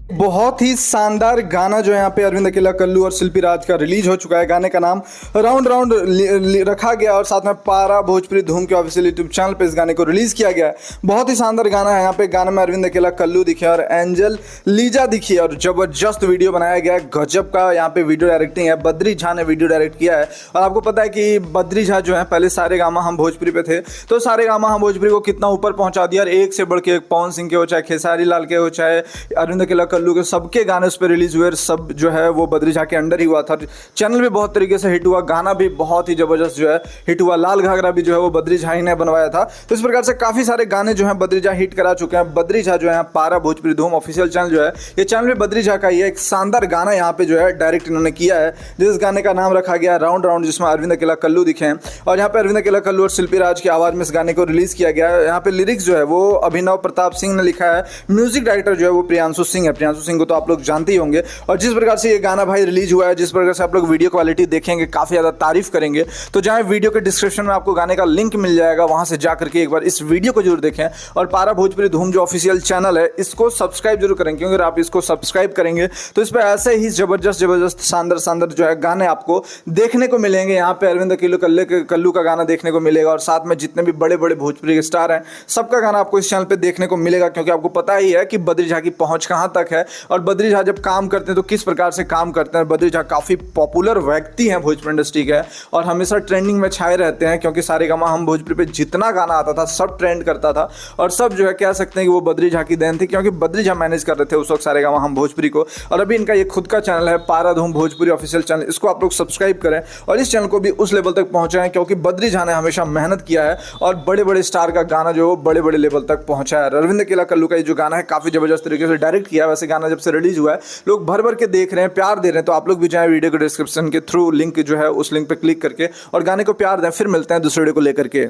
बहुत ही शानदार गाना जो है यहाँ पे अरविंद अकेला कल्लू और शिल्पी राज का रिलीज हो चुका है। गाने का नाम राउंड राउंड रखा गया और साथ में पारा भोजपुरी धूम के ऑफिशियल यूट्यूब चैनल पे इस गाने को रिलीज किया गया है। बहुत ही शानदार गाना है। यहाँ पे गाने में अरविंद अकेला कल्लू दिखे और एंजल लीजा दिखी और जबरदस्त वीडियो बनाया गया है। गजब का यहाँ पे वीडियो डायरेक्टिंग है। बद्री झा ने वीडियो डायरेक्ट किया है और आपको पता है कि बद्री झा जो है पहले सारे गामा हम भोजपुरी पे थे, तो सारे गामा हम भोजपुरी को कितना ऊपर पहुंचा दिया और एक से बढ़ के एक पवन सिंह के हो, चाहे खेसारी लाल के हो, चाहे अरविंद अकेला कल्लू के, सबके गाने उस पर रिलीज हुए। सब जो है वो बद्री झा के अंडर ही हुआ था। चैनल भी बहुत तरीके से हिट हुआ, गाना भी बहुत ही जबरदस्त जो है हिट हुआ। लाल घाघरा भी जो है वो बद्री झा ही ने बनवाया था। तो इस प्रकार से काफी सारे गाने जो है बद्री झा हिट करा चुके हैं। बद्री झा जो है पारा भोजपुरी धूम ऑफिशियल चैनल जो है, ये चैनल भी बद्री झा का ही है। एक शानदार गाना यहाँ पे जो है डायरेक्ट इन्होंने किया है, जिस गाने का नाम रखा गया राउंड राउंड, जिसमें अरविंद अकेला कल्लू दिखे हैं और यहाँ पे अरविंद अकेला कल्लू और शिल्पी राज की आवाज में इस गाने को रिलीज किया गया है। यहाँ पे लिरिक्स जो है वो अभिनव प्रताप सिंह ने लिखा है। म्यूजिक डायरेक्टर जो है वो प्रियांशु सिंह है। प्रियांशु सिंह को तो आप लोग जानते ही होंगे। और जिस प्रकार से ये गाना भाई रिलीज हुआ है, जिस प्रकार से आप लोग वीडियो क्वालिटी देखेंगे, काफी ज्यादा तारीफ करेंगे, तो जहाँ वीडियो के डिस्क्रिप्शन में आपको गाने का लिंक मिल जाएगा, वहां से जाकर के एक बार इस वीडियो को जरूर देखें। और पारा भोजपुरी धूम जो ऑफिशियल चैनल है, इसको सब्सक्राइब जरूर करें, क्योंकि अगर आप इसको सब्सक्राइब करेंगे तो इस पर ऐसे ही जबरदस्त शानदार शानदार जो है गाने आपको देखने को मिलेंगे। यहाँ पे अरविंद अकेला कल्लू का गाना देखने को मिलेगा और साथ में जितने भी बड़े बड़े भोजपुरी के स्टार हैं, सबका गाना आपको इस चैनल पे देखने को मिलेगा। क्योंकि आपको पता ही है कि बद्री झा की पहुंच कहां तक है और बद्री झा जब काम करते हैं तो किस प्रकार से काम करते हैं। बद्री झा काफी पॉपुलर व्यक्ति हैं भोजपुरी इंडस्ट्री के और हमेशा ट्रेंडिंग में छाए रहते हैं, क्योंकि सारे गामा हम भोजपुरी पे जितना गाना आता था सब ट्रेंड करता था और सब जो है कह सकते हैं कि वो बद्री झा की देन थी, क्योंकि बद्री झा मैनेज कर रहे थे उस वक्त सारे गामा हम भोजपुरी को। और अभी इनका ये खुद का चैनल है, पारा धूम भोजपुरी ऑफिशियल चैनल, इसको आप लोग सब्सक्राइब करें और इस चैनल को भी उस लेवल तक पहुंचाएं, क्योंकि बद्री झा ने हमेशा मेहनत किया है और बड़े बड़े स्टार का गाना जो बड़े बड़े लेवल तक पहुंचा है। अरविंद अकेला कल्लू का ये जो गाना है काफी जबरदस्त तरीके से डायरेक्ट किया है। वैसे गाना जब से रिलीज हुआ है लोग भर भर के देख रहे हैं, प्यार दे रहे हैं, तो आप लोग भी जाएं वीडियो के डिस्क्रिप्शन के थ्रू लिंक जो है उस लिंक पे क्लिक करके और गाने को प्यार दें। फिर मिलते हैं दूसरे वीडियो को लेकर के।